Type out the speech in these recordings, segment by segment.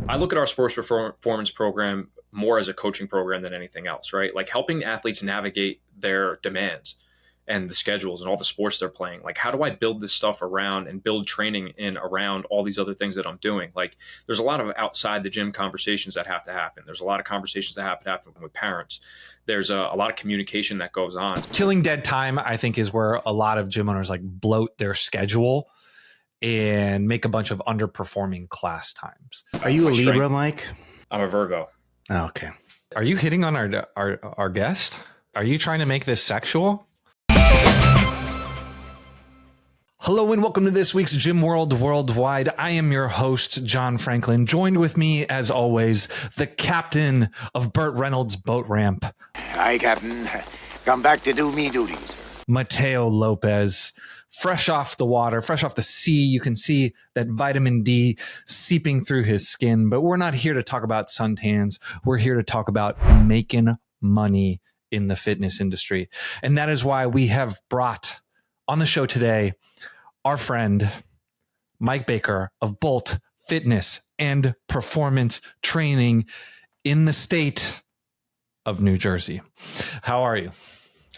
I look at our sports performance program more as a coaching program than anything else, right? Like helping athletes navigate their demands and the schedules and all the sports they're playing. Like, how do I build this stuff around and build training in around all these other things that I'm doing? Like, there's a lot of outside the gym conversations that have to happen. There's a lot of conversations that have to happen with parents. There's a lot of communication that goes on. Killing dead time, I think, is where a lot of gym owners like bloat their schedule and make a bunch of underperforming class times. Are you a Libra, Mike? I'm a Virgo. Oh, okay. Are you hitting on our guest? Are you trying to make this sexual? Hello and welcome to this week's Gym World Worldwide. I am your host, John Franklin. Joined with me, as always, the captain of Burt Reynolds' boat ramp. Hi, Captain. Come back to do me duties. Mateo Lopez. Fresh off the water, fresh off the sea, you can see that vitamin D seeping through his skin. But we're not here to talk about suntans. We're here to talk about making money in the fitness industry. And that is why we have brought on the show today our friend, Mike Baker of Bolt Fitness and Performance Training in the state of New Jersey. How are you?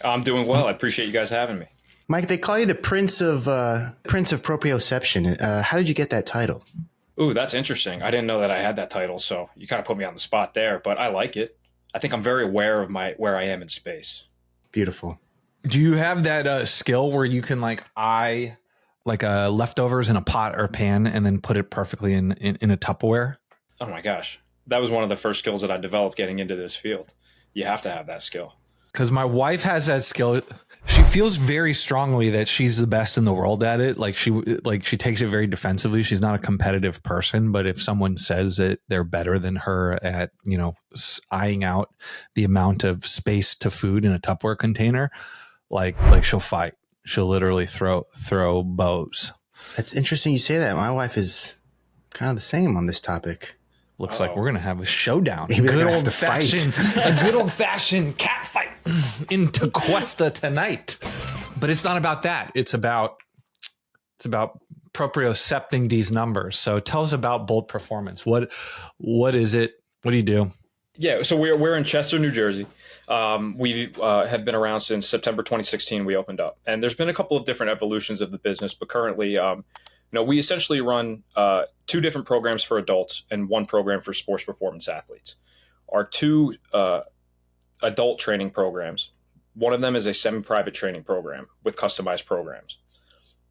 I'm doing well. I appreciate you guys having me. Mike, they call you the Prince of Proprioception. How did you get that title? Ooh, that's interesting. I didn't know that I had that title, so you kind of put me on the spot there, but I like it. I think I'm very aware of where I am in space. Beautiful. Do you have that skill where you can eye leftovers in a pot or pan and then put it perfectly in a Tupperware? Oh my gosh. That was one of the first skills that I developed getting into this field. You have to have that skill. Because my wife has that skill. She feels very strongly that she's the best in the world at it. She takes it very defensively. She's not a competitive person, but if someone says that they're better than her at, eyeing out the amount of space to food in a Tupperware container, like she'll fight. She'll literally throw bows. That's interesting you say that. My wife is kind of the same on this topic. Looks like we're going to have a showdown. Maybe a good old fashioned cat fight in Tequesta tonight. But it's not about that. It's about propriocepting these numbers. So tell us about Bolt Performance. What is it? What do you do? Yeah, so we're in Chester, New Jersey. We have been around since September 2016. We opened up, and there's been a couple of different evolutions of the business. But currently, we essentially run two different programs for adults and one program for sports performance athletes. Our two adult training programs, one of them is a semi-private training program with customized programs.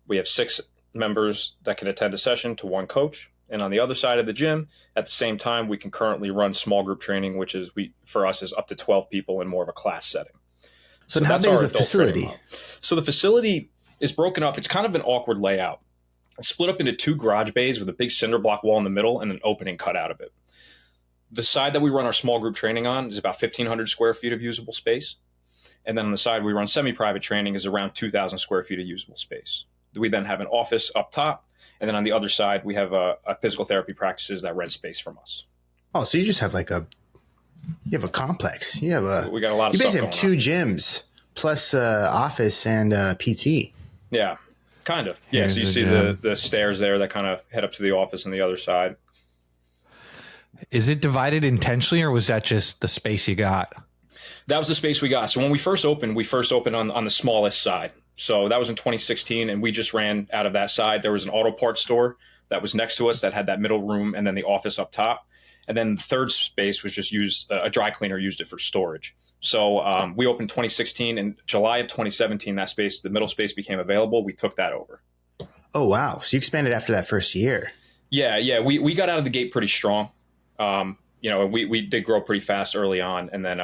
We have 6 members that can attend a session to one coach. And on the other side of the gym, at the same time, we can currently run small group training, which is for us is up to 12 people in more of a class setting. So how big is the facility? So the facility is broken up. It's kind of an awkward layout. It's split up into 2 garage bays with a big cinder block wall in the middle and an opening cut out of it. The side that we run our small group training on is about 1,500 square feet of usable space. And then on the side we run semi-private training is around 2,000 square feet of usable space. We then have an office up top. And then on the other side, we have a physical therapy practices that rent space from us. Oh, so you just have you have a complex. We got a lot of stuff. You basically have 2 gyms plus office and PT. Yeah. Kind of. Yeah. So you see the stairs there that kind of head up to the office on the other side. Is it divided intentionally or was that just the space you got? That was the space we got. So when we first opened on the smallest side. So that was in 2016 and we just ran out of that side. There was an auto parts store that was next to us that had that middle room and then the office up top. And then the third space was just used, a dry cleaner used it for storage. So we opened 2016. In July of 2017, that space, the middle space became available. We took that over. Oh, wow. So you expanded after that first year. Yeah. We got out of the gate pretty strong. We did grow pretty fast early on and then,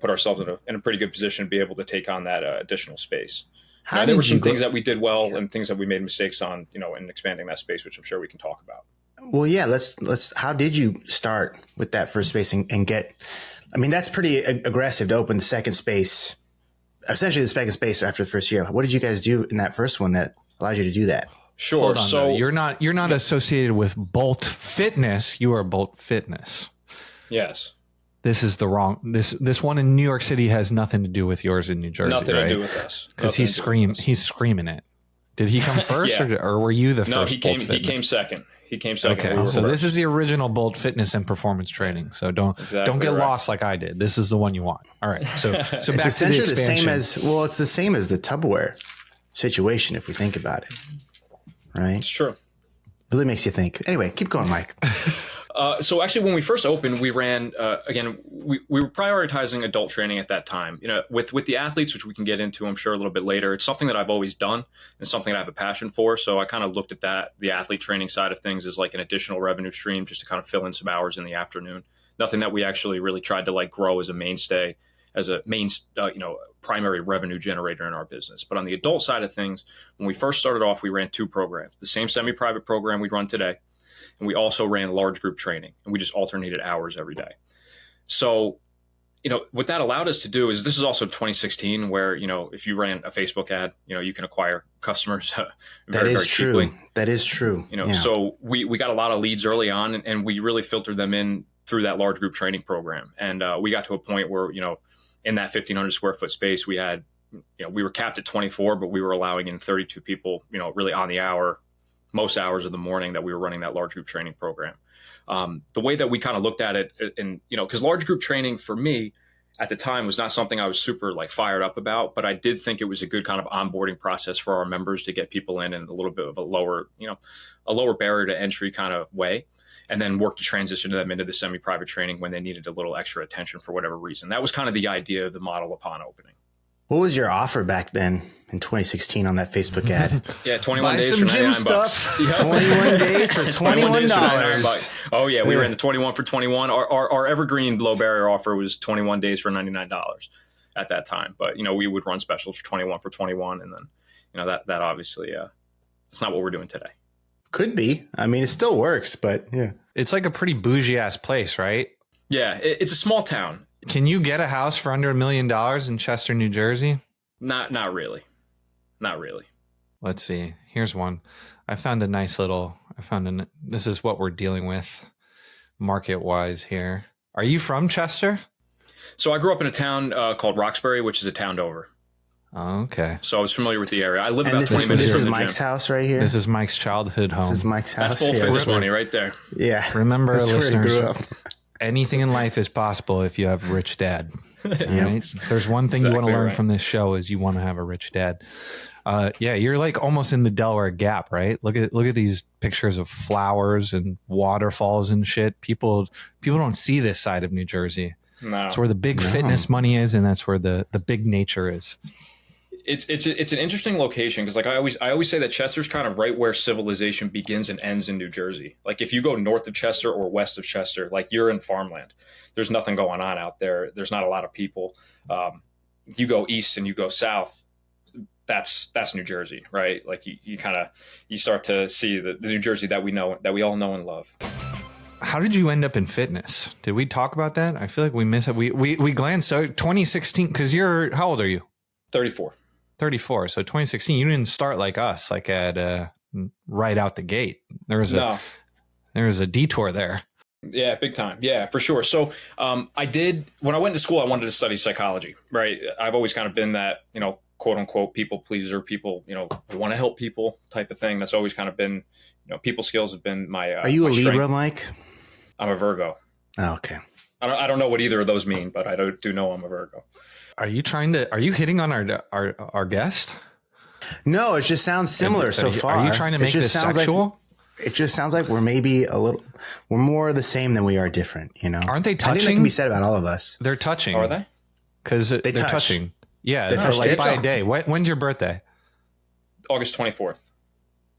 put ourselves in a pretty good position to be able to take on that additional space. There were some things that we did well and things that we made mistakes on, in expanding that space, which I'm sure we can talk about. Well, yeah, let's, how did you start with that first space and get, that's pretty aggressive to open the second space, essentially the second space after the first year. What did you guys do in that first one that allowed you to do that? Sure. Hold on, so you're not associated with Bolt Fitness. You are Bolt Fitness. Yes. This is the wrong. This one in New York City has nothing to do with yours in New Jersey, nothing right? to do with us. Because he's screaming it. Did he come first, Yeah. or were you the No, first? he came second. He came second. Okay, We were so first. this is the original Bold Fitness and Performance Training. So don't get lost like I did. This is the one you want. All right. So It's back to the essentially the expansion. same as, well, it's the same as the Tupperware situation if we think about it, right? It's true. Really makes you think. Anyway, keep going, Mike. So actually, when we first opened, we ran again. We were prioritizing adult training at that time. With the athletes, which we can get into, I'm sure a little bit later. It's something that I've always done and something that I have a passion for. So I kind of looked at the athlete training side of things, as like an additional revenue stream, just to kind of fill in some hours in the afternoon. Nothing that we actually really tried to like grow as a mainstay, as a primary revenue generator in our business. But on the adult side of things, when we first started off, we ran two programs: the same semi-private program we run today. And we also ran large group training, and we just alternated hours every day. So, what that allowed us to do is, this is also 2016, where, if you ran a Facebook ad, you can acquire customers very, very cheaply. That is true. Yeah. So we got a lot of leads early on, and we really filtered them in through that large group training program. And we got to a point where, in that 1,500 square foot space, we had, we were capped at 24, but we were allowing in 32 people, really on the hour, most hours of the morning that we were running that large group training program. The way that we kind of looked at it, and, because large group training for me at the time was not something I was super like fired up about, but I did think it was a good kind of onboarding process for our members to get people in a little bit of a lower barrier to entry kind of way, and then work to transition them into the semi-private training when they needed a little extra attention for whatever reason. That was kind of the idea of the model upon opening. What was your offer back then in 2016 on that Facebook ad? Yeah, 21 Buy days some for gym 99 stuff. bucks. Yep. 21 days for $21. Oh yeah, we ran the 21 for 21. Our evergreen low barrier offer was 21 days for $99 at that time. But we would run specials for 21 for 21, and then that obviously it's not what we're doing today. Could be. I mean, it still works, but yeah. It's like a pretty bougie ass place, right? Yeah, it's a small town. Can you get a house for under $1 million in Chester, New Jersey? Not really. Not really. Let's see. Here's one. This is what we're dealing with market wise here. Are you from Chester? So I grew up in a town called Roxbury, which is a town over. Oh, okay. So I was familiar with the area. I live about this 20 minutes is from the Mike's gym. house right here. This is Mike's childhood home. This is Mike's house. That's full fitness money right there. Yeah. Remember, That's where he listeners, grew up. anything in life is possible if you have a rich dad. Yep. Right? There's one thing you want to Exactly learn right. from this show is you want to have a rich dad. Yeah, you're like almost in the Delaware Gap, right? Look at these pictures of flowers and waterfalls and shit. People don't see this side of New Jersey. No. That's where the big fitness money is, and that's where the big nature is. It's an interesting location because like I always say that Chester's kind of right where civilization begins and ends in New Jersey. Like if you go north of Chester or west of Chester, like you're in farmland. There's nothing going on out there. There's not a lot of people. You go east and you go south. That's New Jersey, right? Like you start to see the New Jersey that we all know and love. How did you end up in fitness? Did we talk about that? I feel like we missed it. We glanced out 2016 because how old are you? 34. 34. So 2016, you didn't start like us, like at right out the gate. There was a detour there. Yeah, big time. Yeah, for sure. So I did, when I went to school, I wanted to study psychology, right? I've always kind of been that, quote unquote, people pleaser, people, who want to help people type of thing. That's always kind of been, people skills have been my Are you my a Libra, strength. Mike? I'm a Virgo. Oh, okay. I don't know what either of those mean, but I do know I'm a Virgo. Are you hitting on our guest? No, it just sounds similar so far. Are you trying to make this sexual? It just sounds like we're we're more the same than we are different, Aren't they I think that touching? can be said about all of us. They're touching. Are they? Because they're touch. touching. Yeah, They touch like tips? by a day. When's your birthday? August 24th.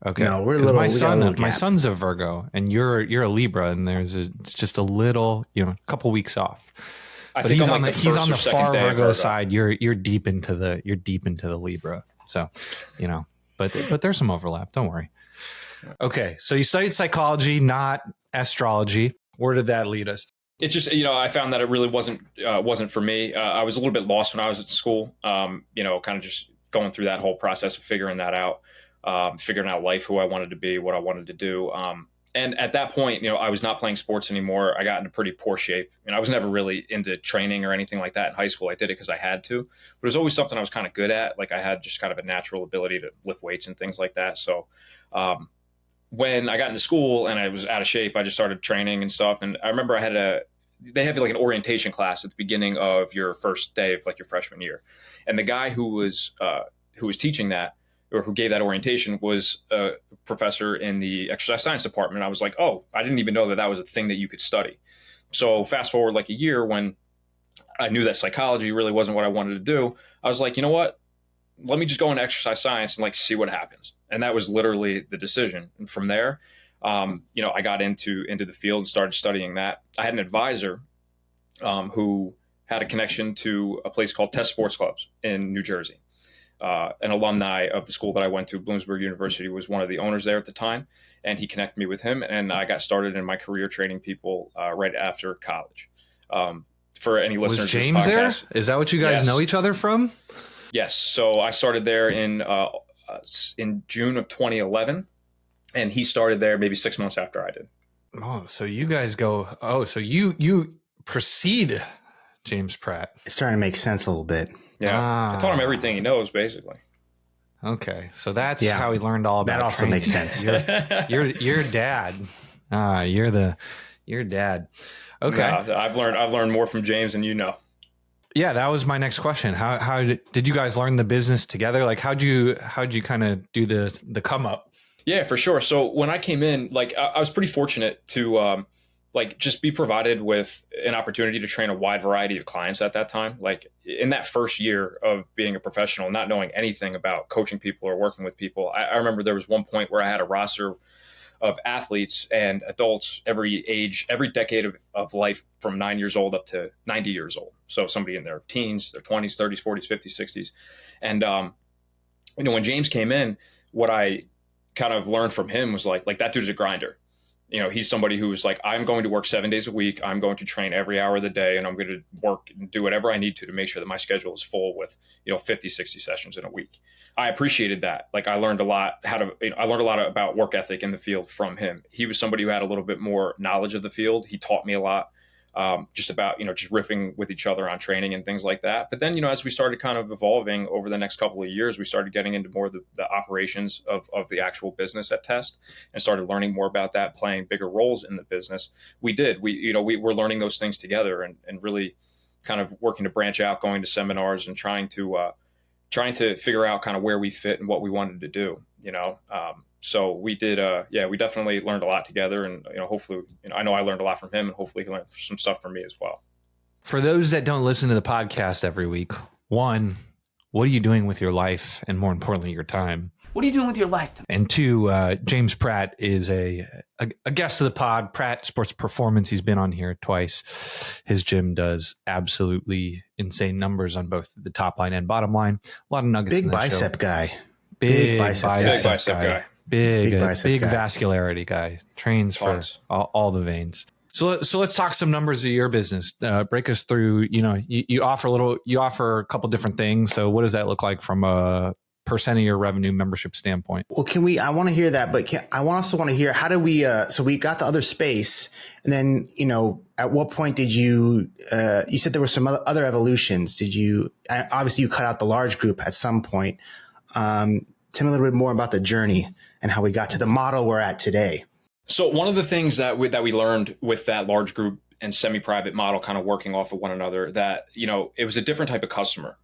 Okay. No, we're a 'Cause little- my we got a little my gap. son's a Virgo, and you're a Libra, and it's just a little, couple weeks off. I But think he's I'm on like the he's on the first or far second day of Virgo side. You're deep into the Libra. So, but there's some overlap. Don't worry. Okay, so you studied psychology, not astrology. Where did that lead us? It just, I found that it really wasn't for me. I was a little bit lost when I was at school, kind of just going through that whole process of figuring that out, figuring out life, who I wanted to be, what I wanted to do. And at that point, I was not playing sports anymore. I got into pretty poor shape. I was never really into training or anything like that in high school. I did it because I had to, but it was always something I was kind of good at. Like I had just kind of a natural ability to lift weights and things like that. So when I got into school and I was out of shape, I just started training and stuff. And I remember they have like an orientation class at the beginning of your first day of like your freshman year. And the guy who was teaching that, or who gave that orientation, was a professor in the exercise science department. And I was like, oh, I didn't even know that that was a thing that you could study. So fast forward like a year, when I knew that psychology really wasn't what I wanted to do, I was like, you know what? Let me just go into exercise science and like see what happens. And that was literally the decision. And from there, I got into the field and started studying that. I had an advisor who had a connection to a place called Test Sports Clubs in New Jersey. An alumni of the school that I went to, Bloomsburg University, was one of the owners there at the time, and he connected me with him, and I got started in my career training people right after college. For any listeners, was James there? Is that what you guys know each other from? Yes. So I started there in June of 2011, and he started there maybe 6 months after I did. Oh, so you guys go. Oh, so you precede James Pratt. It's starting to make sense a little bit. Yeah, I taught him everything he knows, basically. Okay, so that's how he learned all about. That also training. makes sense. Your dad. Your dad. Okay, no, I've learned more from James than you know. Yeah, that was my next question. How did you guys learn the business together? Like, how'd you kind of do the come up? Yeah, for sure. So when I came in, like I was pretty fortunate to like just be provided with an opportunity to train a wide variety of clients at that time. Like in that first year of being a professional, not knowing anything about coaching people or working with people, I remember there was one point where I had a roster of athletes and adults every decade of life, from 9 years old up to 90 years old. So somebody in their teens, their 20s, 30s, 40s, 50s, 60s. And, when James came in, what I kind of learned from him was like that dude's a grinder. He's somebody who's like, I'm going to work 7 days a week. I'm going to train every hour of the day, and I'm going to work and do whatever I need to make sure that my schedule is full with, 50, 60 sessions in a week. I appreciated that. Like I learned a lot about work ethic in the field from him. He was somebody who had a little bit more knowledge of the field. He taught me a lot. Just about, just riffing with each other on training and things like that. But then, as we started kind of evolving over the next couple of years, we started getting into more of the operations of the actual business at Test, and started learning more about that, playing bigger roles in the business. We were learning those things together, and really kind of working to branch out, going to seminars and trying to figure out kind of where we fit and what we wanted to do, So we did, we definitely learned a lot together, and, hopefully, I know I learned a lot from him, and hopefully he learned some stuff from me as well. For those that don't listen to the podcast every week, one, what are you doing with your life? And more importantly, your time? What are you doing with your life? And two, James Pratt is a guest of the pod, Pratt Sports Performance. He's been on here twice. His gym does absolutely insane numbers on both the top line and bottom line. A lot of nuggets. Big in that bicep show. guy. Big bicep guy. Big guy. vascularity guy. Trains for all the veins. So let's talk some numbers of your business. Break us through. You offer a couple different things. So what does that look like from a percent of your revenue membership standpoint? Well, I want to hear that, but I also want to hear, how do we, so we got the other space, and then, at what point did you said there were some other evolutions. Obviously you cut out the large group at some point. Tell me a little bit more about the journey and how we got to the model we're at today. So one of the things that we learned with that large group and semi-private model, kind of working off of one another, that, it was a different type of customer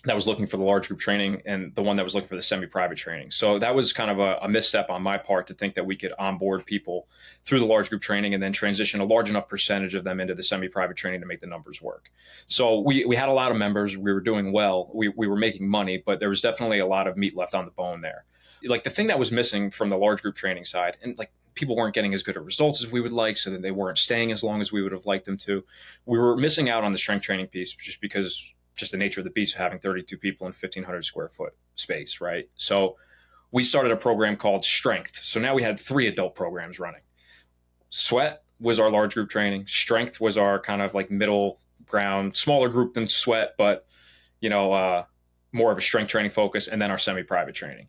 that was looking for the large group training and the one that was looking for the semi-private training. So that was kind of a misstep on my part, to think that we could onboard people through the large group training and then transition a large enough percentage of them into the semi-private training to make the numbers work. So we had a lot of members. We were doing well. We were making money, but there was definitely a lot of meat left on the bone there. Like the thing that was missing from the large group training side, and like people weren't getting as good of results as we would like, so that they weren't staying as long as we would have liked them to. We were missing out on the strength training piece, just the nature of the beast of having 32 people in 1,500 square foot space, right? So we started a program called Strength. So now we had 3 adult programs running. Sweat was our large group training. Strength was our kind of like middle ground, smaller group than Sweat, but, more of a strength training focus. And then our semi-private training.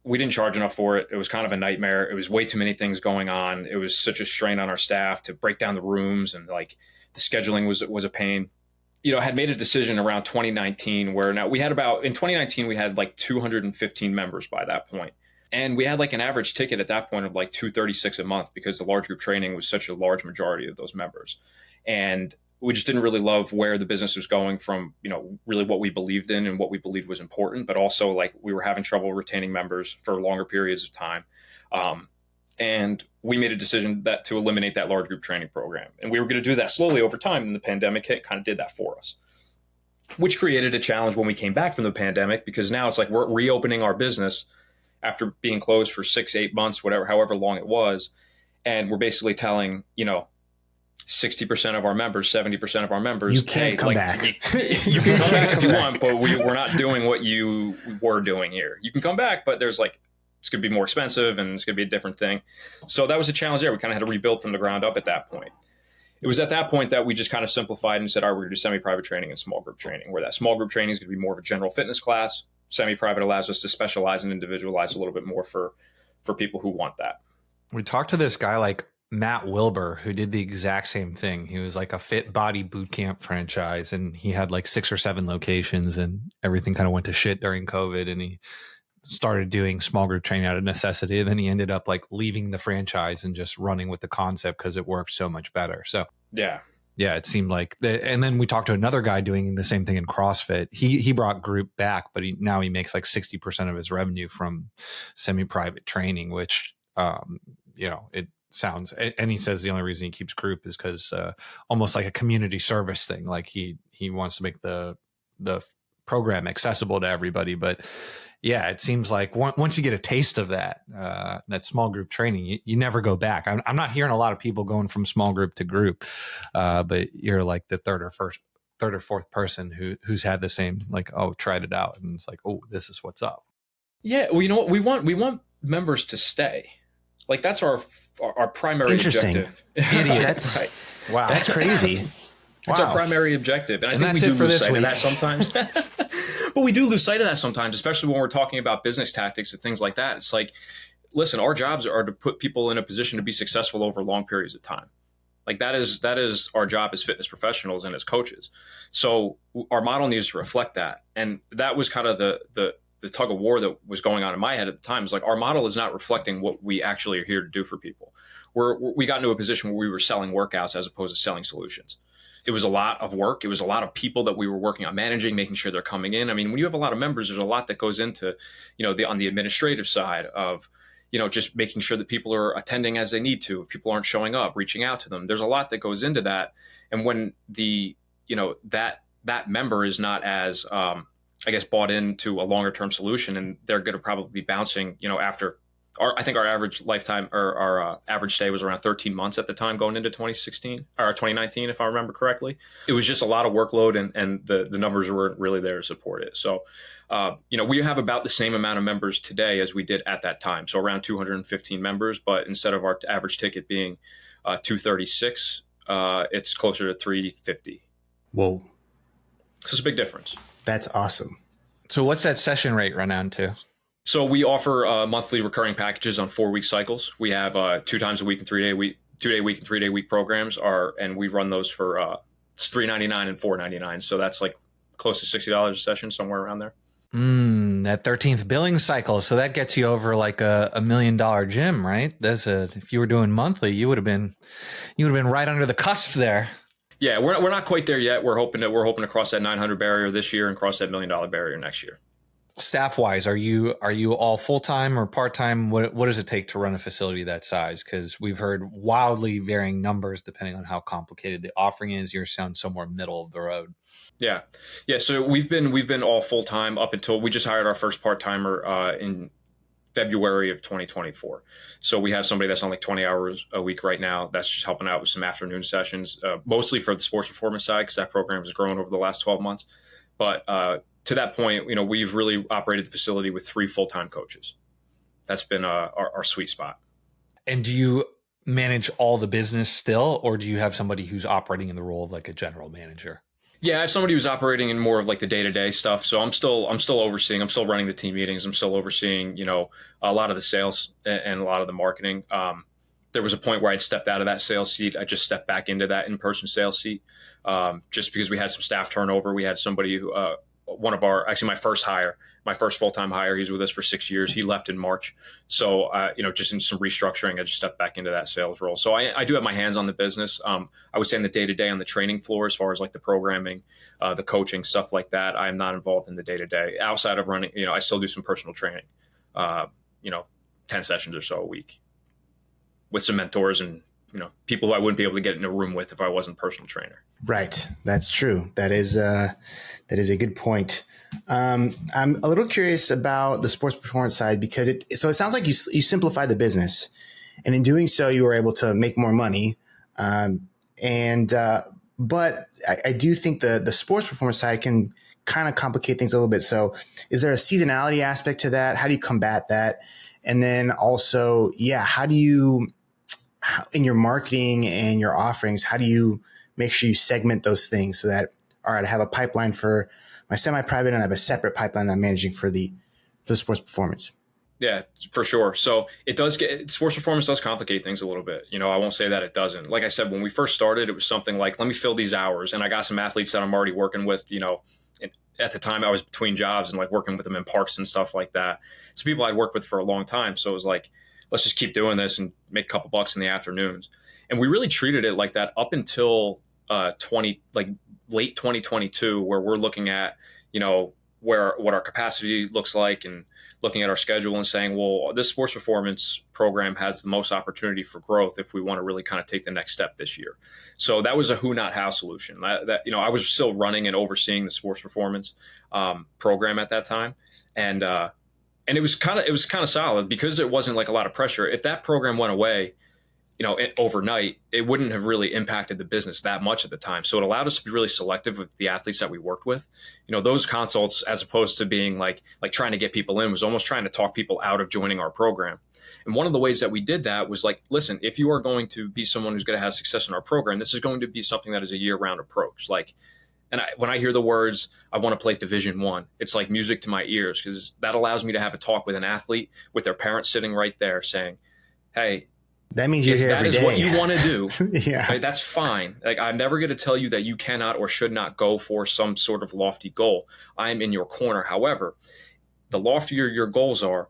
We didn't charge enough for it. It was kind of a nightmare. It was way too many things going on. It was such a strain on our staff to break down the rooms, and like the scheduling was a pain. I had made a decision around 2019 where in 2019 we had like 215 members by that point. And we had like an average ticket at that point of like 236 a month because the large group training was such a large majority of those members. And we just didn't really love where the business was going from, really what we believed in and what we believed was important, but also like we were having trouble retaining members for longer periods of time. And we made a decision that to eliminate that large group training program. And we were going to do that slowly over time. And the pandemic hit, kind of did that for us, which created a challenge when we came back from the pandemic, because now it's like we're reopening our business after being closed for 6, 8 months, however long it was. And we're basically telling, 60% of our members, 70% of our members, you can't come back. You can come back if you want, but we're not doing what you were doing here. You can come back, but there's it's going to be more expensive and it's going to be a different thing. So that was a challenge there. We kind of had to rebuild from the ground up at that point. It was at that point that we just kind of simplified and said, all right, we're going to do semi-private training and small group training, where that small group training is going to be more of a general fitness class. Semi-private allows us to specialize and individualize a little bit more for people who want that. We talked to this guy like Matt Wilbur, who did the exact same thing. He was like a fit body boot camp franchise, and he had like 6 or 7 locations, and everything kind of went to shit during COVID, and he started doing small group training out of necessity. And then he ended up like leaving the franchise and just running with the concept because it worked so much better. So yeah, it seemed like and then we talked to another guy doing the same thing in CrossFit. He brought group back, but now he makes like 60% of his revenue from semi-private training, which, it sounds, and he says the only reason he keeps group is because almost like a community service thing. Like he wants to make the program accessible to everybody. But yeah, it seems like once you get a taste of that small group training, you never go back. I'm not hearing a lot of people going from small group to group, but you're like the third or fourth person who's had the same, like, oh, tried it out, and it's like, oh, this is what's up. Yeah, well, you know what, we want members to stay. Like that's our primary objective. Idiot. That's right. Wow, that's crazy. That's our primary objective. And I think that's we it do for lose this sight week. of that sometimes. But we do lose sight of that sometimes, especially when we're talking about business tactics and things like that. It's like, listen, our jobs are to put people in a position to be successful over long periods of time. Like that is our job as fitness professionals and as coaches. So our model needs to reflect that. And that was kind of the tug of war that was going on in my head at the time. It's like our model is not reflecting what we actually are here to do for people. We got into a position where we were selling workouts as opposed to selling solutions. It was a lot of work. It was a lot of people that we were working on managing, making sure they're coming in. I mean, when you have a lot of members, there's a lot that goes into, on the administrative side of, just making sure that people are attending as they need to. If people aren't showing up, reaching out to them. There's a lot that goes into that. And when that member is not as, bought into a longer term solution, and they're going to probably be bouncing, after I think our average lifetime or our average stay was around 13 months at the time going into 2016 or 2019, if I remember correctly. It was just a lot of workload, and the numbers weren't really there to support it. So, we have about the same amount of members today as we did at that time. So around 215 members, but instead of our average ticket being 236, it's closer to 350. Whoa. So it's a big difference. That's awesome. So what's that session rate run on to? So we offer monthly recurring packages on 4-week cycles. We have 2 times a week and 3-day week, 2-day week and 3-day week programs and we run those for it's $3.99 and $4.99. So that's like close to $60 a session, somewhere around there. That 13th billing cycle. So that gets you over like a $1 million gym, right? If you were doing monthly, you would have been right under the cusp there. Yeah, we're not quite there yet. We're hoping to cross that 900 barrier this year and cross that $1 million barrier next year. Staff wise, are you all full time or part time? What does it take to run a facility that size? Because we've heard wildly varying numbers depending on how complicated the offering is. Yours sounds somewhere middle of the road. Yeah. So we've been all full time up until we just hired our first part timer in February of 2024. So we have somebody that's on like 20 hours a week right now. That's just helping out with some afternoon sessions, mostly for the sports performance side, because that program has grown over the last 12 months. But to that point, we've really operated the facility with 3 full-time coaches. That's been our sweet spot. And do you manage all the business still, or do you have somebody who's operating in the role of like a general manager? Yeah, I have somebody who's operating in more of like the day-to-day stuff. So I'm still overseeing. I'm still running the team meetings. I'm still overseeing, a lot of the sales and a lot of the marketing. There was a point where I'd stepped out of that sales seat. I just stepped back into that in-person sales seat, just because we had some staff turnover. We had somebody who, my my first full-time hire. He's with us for 6 years. He left in March. So, just in some restructuring, I just stepped back into that sales role. So I do have my hands on the business. I would say in the day-to-day on the training floor, as far as like the programming, the coaching, stuff like that, I am not involved in the day-to-day. Outside of running, I still do some personal training, 10 sessions or so a week with some mentors and, people who I wouldn't be able to get in a room with if I wasn't a personal trainer. Right. That's true. That is a good point. I'm a little curious about the sports performance side because it sounds like you simplified the business, and in doing so, you were able to make more money. But I do think the sports performance side can kind of complicate things a little bit. So is there a seasonality aspect to that? How do you combat that? And then also, in your marketing and your offerings, how do you make sure you segment those things so that, all right, I have a pipeline for my semi-private and I have a separate pipeline that I'm managing for the sports performance? Yeah, for sure. So sports performance does complicate things a little bit. I won't say that it doesn't. Like I said, when we first started, it was something like, let me fill these hours. And I got some athletes that I'm already working with, at the time I was between jobs and like working with them in parks and stuff like that. So people I'd worked with for a long time. So it was like, let's just keep doing this and make a couple bucks in the afternoons. And we really treated it like that up until late 2022, where we're looking at, what our capacity looks like and looking at our schedule and saying, well, this sports performance program has the most opportunity for growth if we want to really kind of take the next step this year. So that was a who, not how solution. I was still running and overseeing the sports performance program at that time. And it was kind of solid because it wasn't like a lot of pressure. If that program went away, overnight, it wouldn't have really impacted the business that much at the time. So it allowed us to be really selective with the athletes that we worked with. Those consults, as opposed to being like trying to get people in, was almost trying to talk people out of joining our program. And one of the ways that we did that was like, listen, if you are going to be someone who's going to have success in our program, this is going to be something that is a year-round approach. When I hear the words, I want to play Division I, it's like music to my ears, because that allows me to have a talk with an athlete with their parents sitting right there saying, hey, that means you're here every day. If that is what you want to do, yeah, right, that's fine. Like, I'm never going to tell you that you cannot or should not go for some sort of lofty goal. I'm in your corner. However, the loftier your goals are,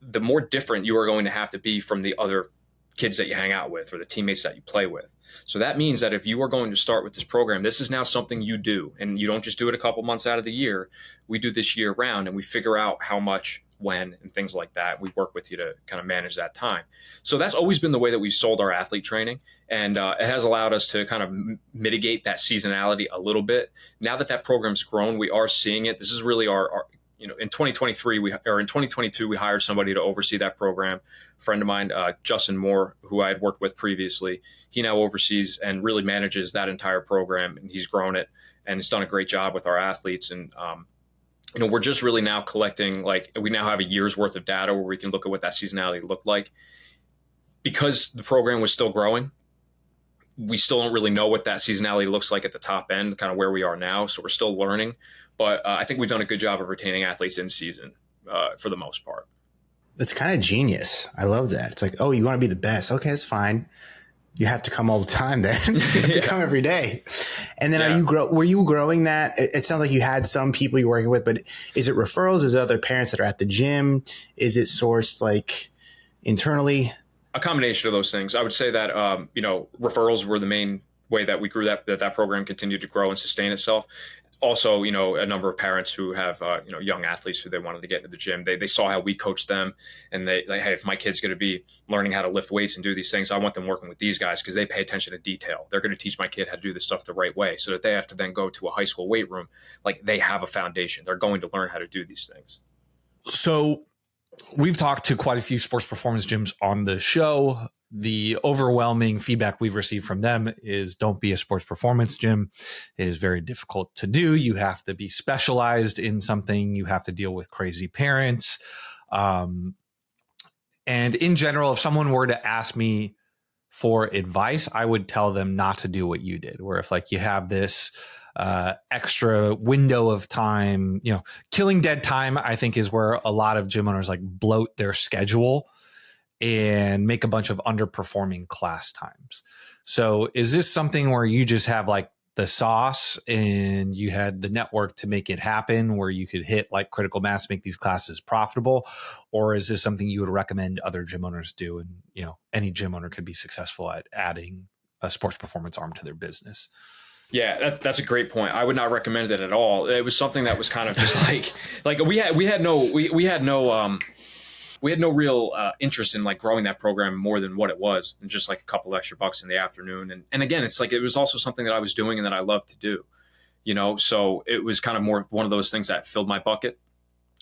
the more different you are going to have to be from the other kids that you hang out with or the teammates that you play with. So that means that if you are going to start with this program, this is now something you do, and you don't just do it a couple months out of the year. We do this year round, and we figure out how much, when, and things like that. We work with you to kind of manage that time. So that's always been the way that we've sold our athlete training. And it has allowed us to kind of mitigate that seasonality a little bit. Now that program's grown, we are seeing it. This is really our in 2023, in 2022, we hired somebody to oversee that program. A friend of mine, Justin Moore, who I had worked with previously, he now oversees and really manages that entire program, and he's grown it and has done a great job with our athletes. And we're just really now collecting, we now have a year's worth of data where we can look at what that seasonality looked like. Because the program was still growing, we still don't really know what that seasonality looks like at the top end, kind of where we are now. So we're still learning. But I think we've done a good job of retaining athletes in season for the most part. That's kind of genius. I love that. It's like, oh, you want to be the best. Okay, that's fine. You have to come all the time then. You have to come every day. And then were you growing that? It sounds like you had some people you're working with, but is it referrals? Is it other parents that are at the gym? Is it sourced internally? A combination of those things. I would say that, referrals were the main way that we grew that program continued to grow and sustain itself. Also, a number of parents who have, young athletes who they wanted to get into the gym. They saw how we coached them, and hey, if my kid's going to be learning how to lift weights and do these things, I want them working with these guys because they pay attention to detail. They're going to teach my kid how to do this stuff the right way so that they have to then go to a high school weight room. They have a foundation. They're going to learn how to do these things. So we've talked to quite a few sports performance gyms on the show. The overwhelming feedback we've received from them is don't be a sports performance gym. It is very difficult to do. You have to be specialized in something. You have to deal with crazy parents. And in general, if someone were to ask me for advice, I would tell them not to do what you did, where if you have this extra window of time, killing dead time, I think is where a lot of gym owners bloat their schedule and make a bunch of underperforming class times. So is this something where you just have the sauce and you had the network to make it happen where you could hit like critical mass, make these classes profitable? Or is this something you would recommend other gym owners do? And, you know, any gym owner could be successful at adding a sports performance arm to their business. Yeah, that's a great point. I would not recommend it at all. It was something that was kind of just like we had no real interest in like growing that program more than what it was, than just like a couple extra bucks in the afternoon. And again, it's like it was also something that I was doing and that I loved to do, you know. So it was kind of more one of those things that filled my bucket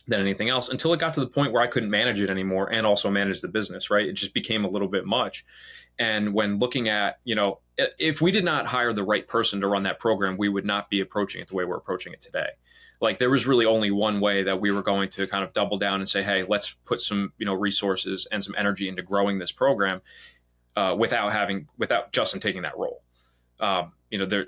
than anything else, until it got to the point where I couldn't manage it anymore and also manage the business. Right, it just became a little bit much. And when looking at, you know, if we did not hire the right person to run that program, we would not be approaching it the way we're approaching it today. Like there was really only one way that we were going to kind of double down and say, hey, let's put some, you know, resources and some energy into growing this program without Justin taking that role. You know,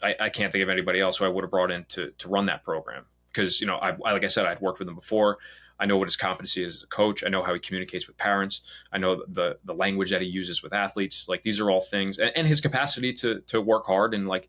I can't think of anybody else who I would have brought in to run that program, because, you know, I like I said, I'd worked with him before. I know what his competency is as a coach. I know how he communicates with parents. I know the language that he uses with athletes. Like these are all things, and his capacity to work hard and like,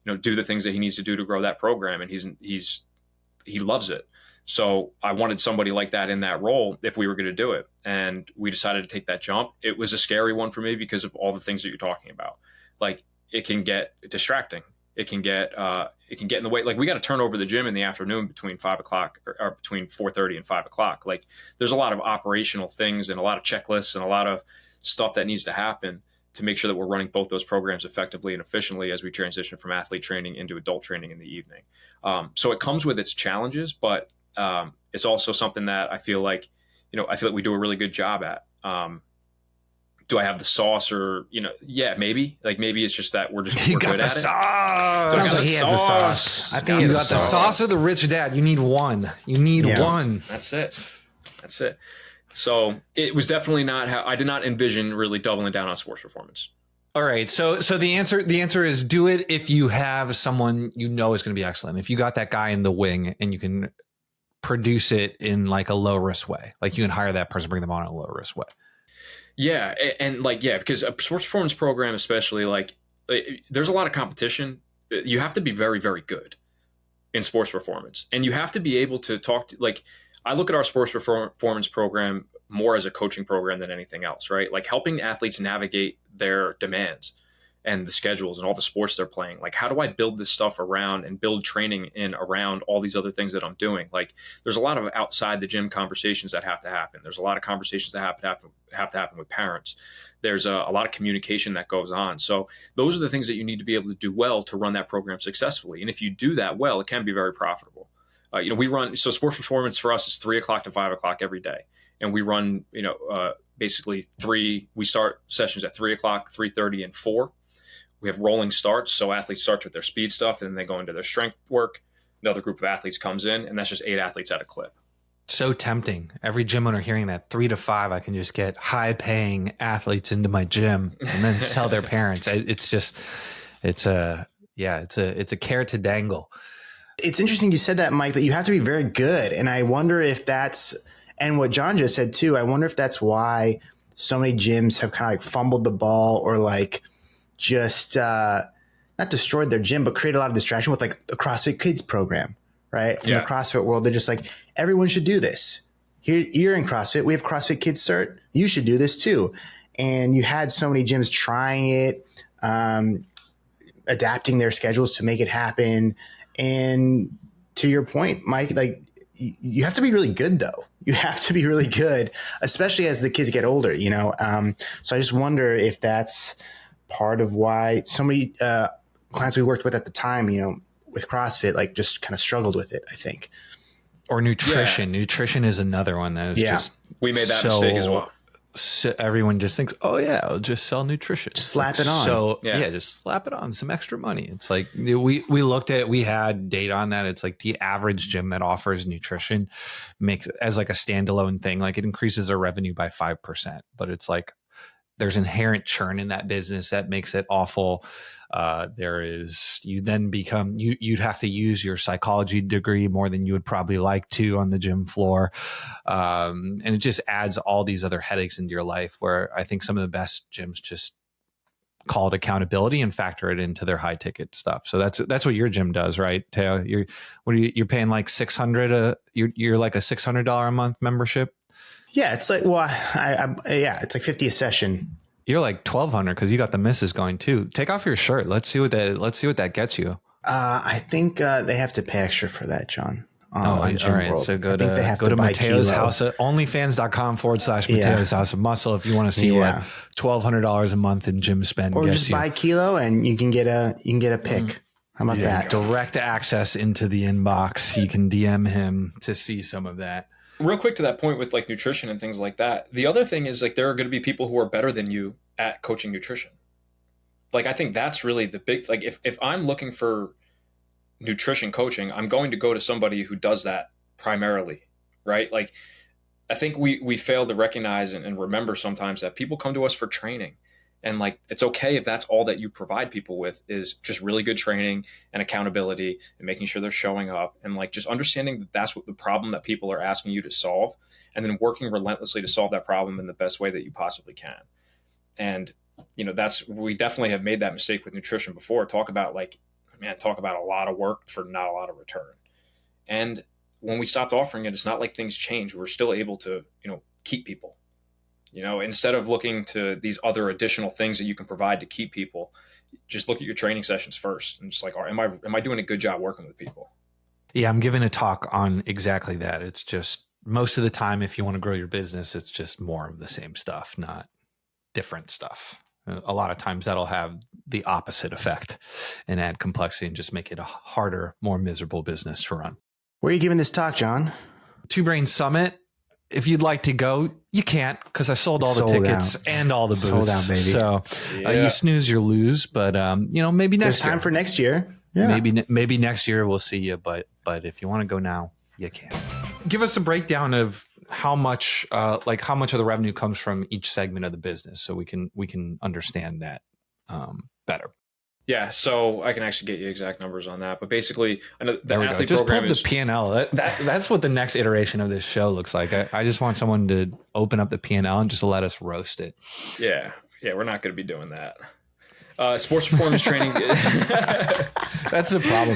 you know, do the things that he needs to do to grow that program. And he loves it. So I wanted somebody like that in that role if we were going to do it. And we decided to take that jump. It was a scary one for me because of all the things that you're talking about. Like it can get distracting. It can get in the way. Like we got to turn over the gym in the afternoon between 5 o'clock or between 4:30 and 5 o'clock. Like there's a lot of operational things and a lot of checklists and a lot of stuff that needs to happen to make sure that we're running both those programs effectively and efficiently as we transition from athlete training into adult training in the evening. So it comes with its challenges, but it's also something that I feel like we do a really good job at. Do I have the sauce, or, you know, yeah, maybe it's just that we're good at it. Sounds like he has the sauce. I think you got the sauce or the rich dad. You need one. One. That's it. So it was definitely not how I did not envision really doubling down on sports performance. All right. So the answer is do it if you have someone you know is going to be excellent. If you got that guy in the wing and you can produce it in like a low risk way, like you can hire that person, bring them on in a low risk way. Yeah. And like, yeah, because a sports performance program, especially there's a lot of competition. You have to be very, very good in sports performance, and you have to be able to talk to, like, I look at our sports performance program more as a coaching program than anything else, right? Like helping athletes navigate their demands and the schedules and all the sports they're playing. Like, how do I build this stuff around and build training in around all these other things that I'm doing? Like, there's a lot of outside the gym conversations that have to happen. There's a lot of conversations that have to happen with parents. There's a lot of communication that goes on. So those are the things that you need to be able to do well to run that program successfully. And if you do that well, it can be very profitable. We run, so sports performance for us is 3 o'clock to 5 o'clock every day. And we run, basically we start sessions at 3 o'clock, 3:30 and 4. We have rolling starts. So athletes start with their speed stuff and then they go into their strength work. Another group of athletes comes in, and that's just 8 athletes at a clip. So tempting. Every gym owner hearing that 3 to 5, I can just get high paying athletes into my gym and then sell their parents. It's a carrot to dangle. It's interesting you said that, Mike, that you have to be very good. And I wonder if that's, and what John just said too, I wonder if that's why so many gyms have kind of like fumbled the ball or like just not destroyed their gym, but created a lot of distraction with like the CrossFit Kids program, right? From the CrossFit world, they're just like, everyone should do this. Here, you're in CrossFit. We have CrossFit Kids cert. You should do this too. And you had so many gyms trying it, adapting their schedules to make it happen. And to your point, Mike, like you have to be really good though. You have to be really good, especially as the kids get older, So I just wonder if that's part of why so many clients we worked with at the time, with CrossFit, like just kind of struggled with it, I think. Or nutrition. Yeah. Nutrition is another one that is just we made that mistake as well. So everyone just thinks, oh yeah, I'll just sell nutrition. Just slap it on. So yeah, just slap it on, some extra money. It's like we had data on that. It's like the average gym that offers nutrition makes it as like a standalone thing. Like it increases their revenue by 5%, but it's like there's inherent churn in that business that makes it awful. You'd have to use your psychology degree more than you would probably like to on the gym floor. And it just adds all these other headaches into your life where I think some of the best gyms just call it accountability and factor it into their high ticket stuff. So that's what your gym does, right, Teo? You're paying like $600 you're like a $600 a month membership. Yeah, it's like it's like 50 a session. You're like 1,200 because you got the misses going too. Take off your shirt. Let's see what that gets you. I think they have to pay extra for that, John. All right. So go to Mateo's House at onlyfans.com/Mateo's House of Muscle if you want to see what $1,200 a month in gym spend or gets just you. buy Kilo and you can get a pick. How about that? Direct access into the inbox. You can DM him to see some of that. Real quick to that point with like nutrition and things like that. The other thing is like there are going to be people who are better than you at coaching nutrition. Like I think that's really the big, like if I'm looking for nutrition coaching, I'm going to go to somebody who does that primarily, right? Like I think we fail to recognize and remember sometimes that people come to us for training, and like it's okay if that's all that you provide people with is just really good training and accountability and making sure they're showing up, and like just understanding that that's what the problem that people are asking you to solve, and then working relentlessly to solve that problem in the best way that you possibly can. And we definitely have made that mistake with nutrition before. Talk about a lot of work for not a lot of return. And when we stopped offering it, it's not like things changed. We're still able to, keep people, instead of looking to these other additional things that you can provide to keep people, just look at your training sessions first. And just like, am I doing a good job working with people? Yeah, I'm giving a talk on exactly that. It's just most of the time, if you want to grow your business, it's just more of the same stuff, not different stuff. A lot of times that'll have the opposite effect and add complexity and just make it a harder, more miserable business to run. Where are you giving this talk, John? Two Brain Summit. If you'd like to go, you can't because I sold all the tickets and all the booths. Sold out, baby. So you snooze, you lose. But maybe next year. There's time for next year. Yeah. Maybe next year we'll see you. But if you want to go now, you can. Give us a breakdown of how much of the revenue comes from each segment of the business, so we can understand that better. Yeah, so I can actually get you exact numbers on that, but basically, I know the athlete just program pull up the P&L. That's what the next iteration of this show looks like. I just want someone to open up the P&L and just let us roast it. Yeah, we're not going to be doing that. Sports performance training. That's the problem.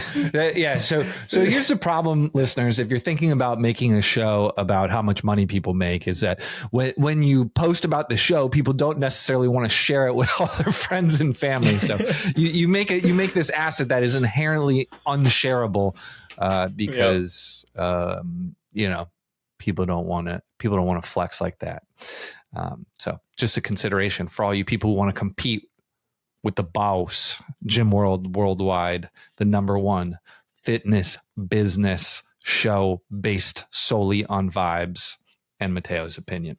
Yeah. So here's the problem, listeners. If you're thinking about making a show about how much money people make, is that when you post about the show, people don't necessarily want to share it with all their friends and family. So you make this asset that is inherently unshareable because people don't want to flex like that. So just a consideration for all you people who want to compete with the boss, Gym World Worldwide, the #1 fitness business show based solely on vibes and Mateo's opinion.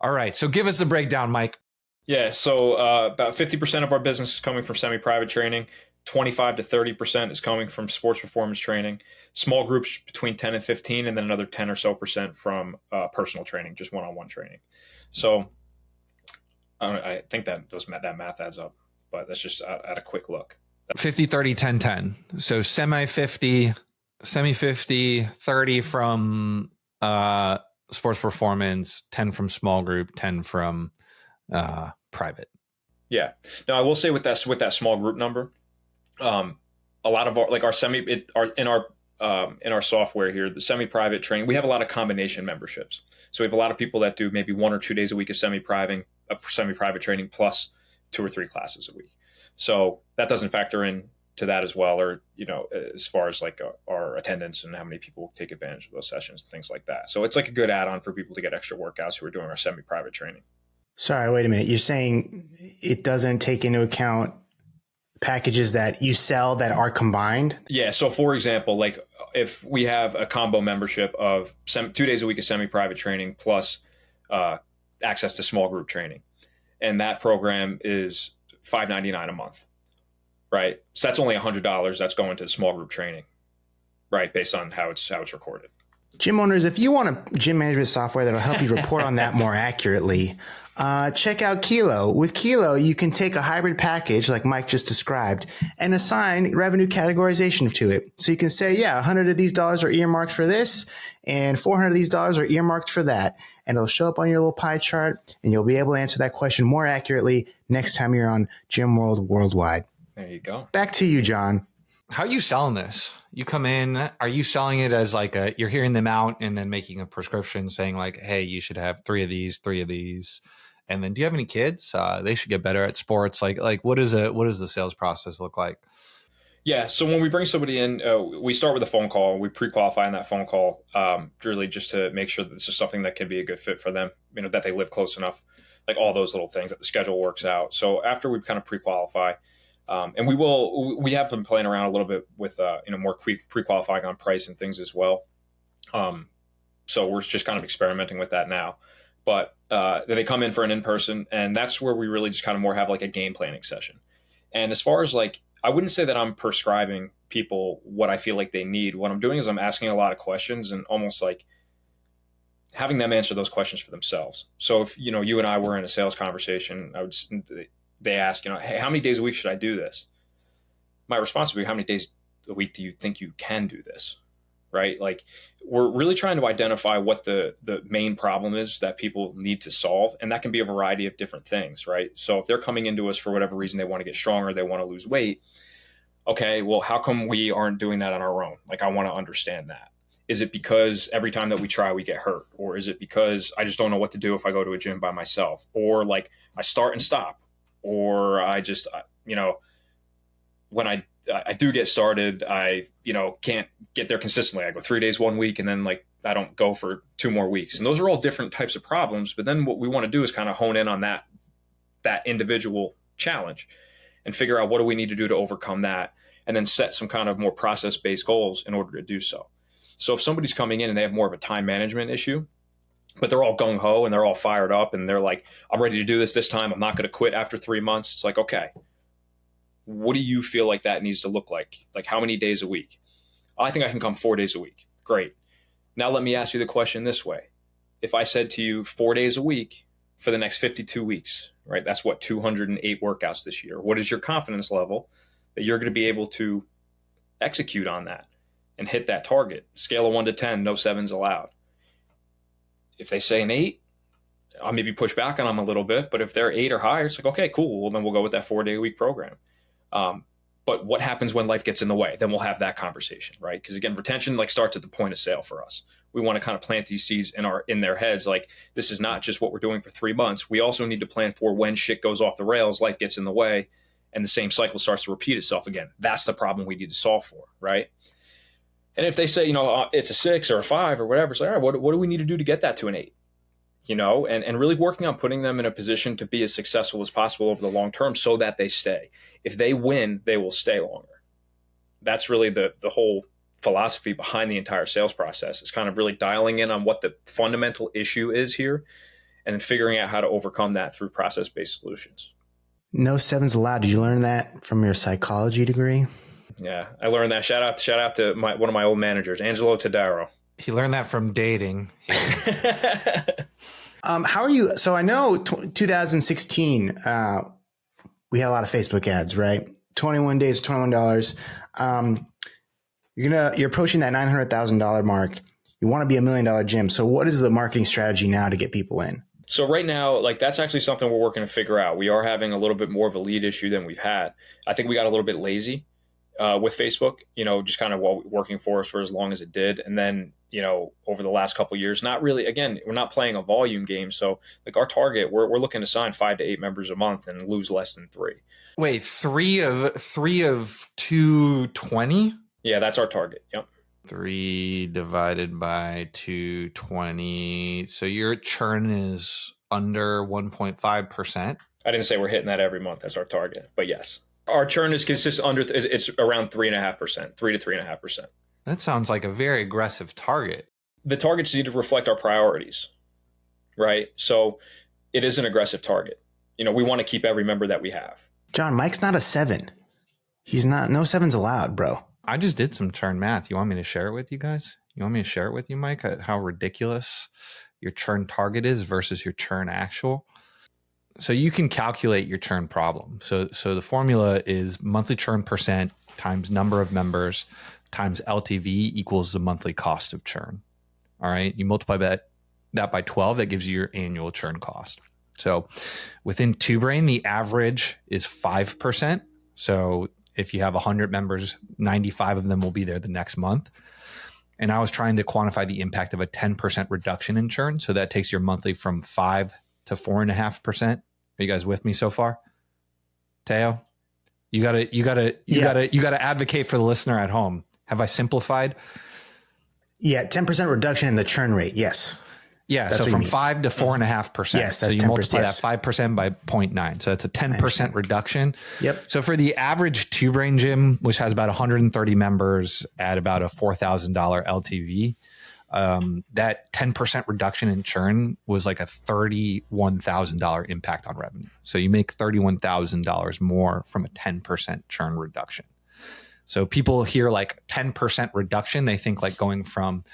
All right, so give us the breakdown, Mike. Yeah, so about 50% of our business is coming from semi-private training. 25 to 30% is coming from sports performance training. Small groups between 10 and 15, and then another 10 or so percent from personal training, just one-on-one training. So I think that math adds up. But that's just at a quick look. 50, 30, 10, 10. So semi 50, 30 from sports performance, 10 from small group, 10 from private. Yeah. Now I will say with that small group number, a lot of in our software here, the semi-private training, we have a lot of combination memberships. So we have a lot of people that do maybe 1 or 2 days a week of semi-private training plus 2 or 3 classes a week. So that doesn't factor in to that as well, or, as far as like our attendance and how many people take advantage of those sessions and things like that. So it's like a good add-on for people to get extra workouts who are doing our semi-private training. Sorry, wait a minute. You're saying it doesn't take into account packages that you sell that are combined? Yeah. So for example, like if we have a combo membership of 2 days a week of semi-private training plus access to small group training, and that program is $599 a month, right? So that's only $100 that's going to the small group training, right? Based on how it's recorded. Gym owners, if you want a gym management software that'll help you report on that more accurately, check out Kilo. With Kilo, you can take a hybrid package like Mike just described and assign revenue categorization to it. So you can say, yeah, 100 of these dollars are earmarked for this and 400 of these dollars are earmarked for that. And it'll show up on your little pie chart and you'll be able to answer that question more accurately next time you're on Gym World Worldwide. There you go. Back to you, John. How are you selling this? You come in, are you selling it as like you're hearing them out and then making a prescription saying like, hey, you should have three of these. And then do you have any kids? They should get better at sports. Like what does the sales process look like? Yeah. So when we bring somebody in, we start with a phone call. We pre-qualify on that phone call, really just to make sure that this is something that can be a good fit for them, that they live close enough, like all those little things, that the schedule works out. So after we kind of pre-qualify, and we have been playing around a little bit with, more pre-qualifying on price and things as well. So we're just kind of experimenting with that now. But they come in for an in-person, and that's where we really just kind of more have like a game planning session. And as far as like, I wouldn't say that I'm prescribing people what I feel like they need. What I'm doing is I'm asking a lot of questions and almost like having them answer those questions for themselves. So if, you and I were in a sales conversation, they ask, hey, how many days a week should I do this? My response would be, how many days a week do you think you can do this? Right? Like, we're really trying to identify what the main problem is that people need to solve. And that can be a variety of different things, right? So if they're coming into us for whatever reason, they want to get stronger, they want to lose weight. Okay, well, how come we aren't doing that on our own? Like, I want to understand that. Is it because every time that we try, we get hurt? Or is it because I just don't know what to do if I go to a gym by myself? Or like I start and stop? Or I just, when I do get started, I, can't get there consistently. I go 3 days, 1 week, and then like, I don't go for 2 more weeks. And those are all different types of problems. But then what we want to do is kind of hone in on that individual challenge and figure out what do we need to do to overcome that, and then set some kind of more process-based goals in order to do so. So if somebody's coming in and they have more of a time management issue, but they're all gung-ho and they're all fired up and they're like, I'm ready to do this time. I'm not going to quit after 3 months. It's like, okay, what do you feel like that needs to look like? Like, how many days a week? I think I can come 4 days a week. Great. Now let me ask you the question this way. If I said to you 4 days a week for the next 52 weeks, right? That's what, 208 workouts this year. What is your confidence level that you're going to be able to execute on that and hit that target? Scale of 1 to 10, no sevens allowed. If they say an 8, I'll maybe push back on them a little bit. But if they're 8 or higher, it's like, okay, cool. Well, then we'll go with that 4 day a week program. But what happens when life gets in the way? Then we'll have that conversation, right? Because again, retention like starts at the point of sale for us. We want to kind of plant these seeds in their heads. Like, this is not just what we're doing for 3 months. We also need to plan for when shit goes off the rails, life gets in the way, and the same cycle starts to repeat itself again. That's the problem we need to solve for, right? And if they say, it's a 6 or a 5 or whatever, it's like, all right, what do we need to do to get that to an 8? And really working on putting them in a position to be as successful as possible over the long term so that they stay. If they win, they will stay longer. That's really the whole philosophy behind the entire sales process. Is kind of really dialing in on what the fundamental issue is here and then figuring out how to overcome that through process-based solutions. No sevens allowed. Did you learn that from your psychology degree? Yeah, I learned that. Shout out to one of my old managers, Angelo Tadaro. He learned that from dating. How are you? So I know 2016, we had a lot of Facebook ads, right? 21 days, $21. You're approaching that $900,000 mark. You want to be $1 million gym. So what is the marketing strategy now to get people in? So right now, like, that's actually something we're working to figure out. We are having a little bit more of a lead issue than we've had. I think we got a little bit lazy with Facebook, just kind of working for us for as long as it did. And then, over the last couple of years, not really, again, we're not playing a volume game. So like our target, we're looking to sign 5 to 8 members a month and lose less than 3. Wait, three of 220? Yeah, that's our target. Yep. 3 divided by 220. So your churn is under 1.5%. I didn't say we're hitting that every month. That's our target, but yes. Our churn is consistent it's around 3.5%, 3 to 3.5%. That sounds like a very aggressive target. The targets need to reflect our priorities, right? So it is an aggressive target. We want to keep every member that we have. John, Mike's not a 7. He's not, no sevens allowed, bro. I just did some churn math. You want me to share it with you guys? You want me to share it with you, Mike, how ridiculous your churn target is versus your churn actual? So you can calculate your churn problem. So the formula is monthly churn percent times number of members times LTV equals the monthly cost of churn. All right. You multiply that by 12, that gives you your annual churn cost. So within Two Brain, the average is 5%. So if you have 100 members, 95 of them will be there the next month. And I was trying to quantify the impact of a 10% reduction in churn. So that takes your monthly from 5 to 4.5%. Are you guys with me so far? Teo, you gotta advocate for the listener at home. Have I simplified? Yeah, 10% reduction in the churn rate. Yes. Yeah, so from 5 to 4.5%. Yes, that's so you 10%, multiply yes. that 5% by 0.9. So that's a 10% reduction. Yep. So for the average Two Brain gym, which has about 130 members at about a $4,000 LTV, that 10% reduction in churn was like a $31,000 impact on revenue. So you make $31,000 more from a 10% churn reduction. So people hear like 10% reduction, they think like going from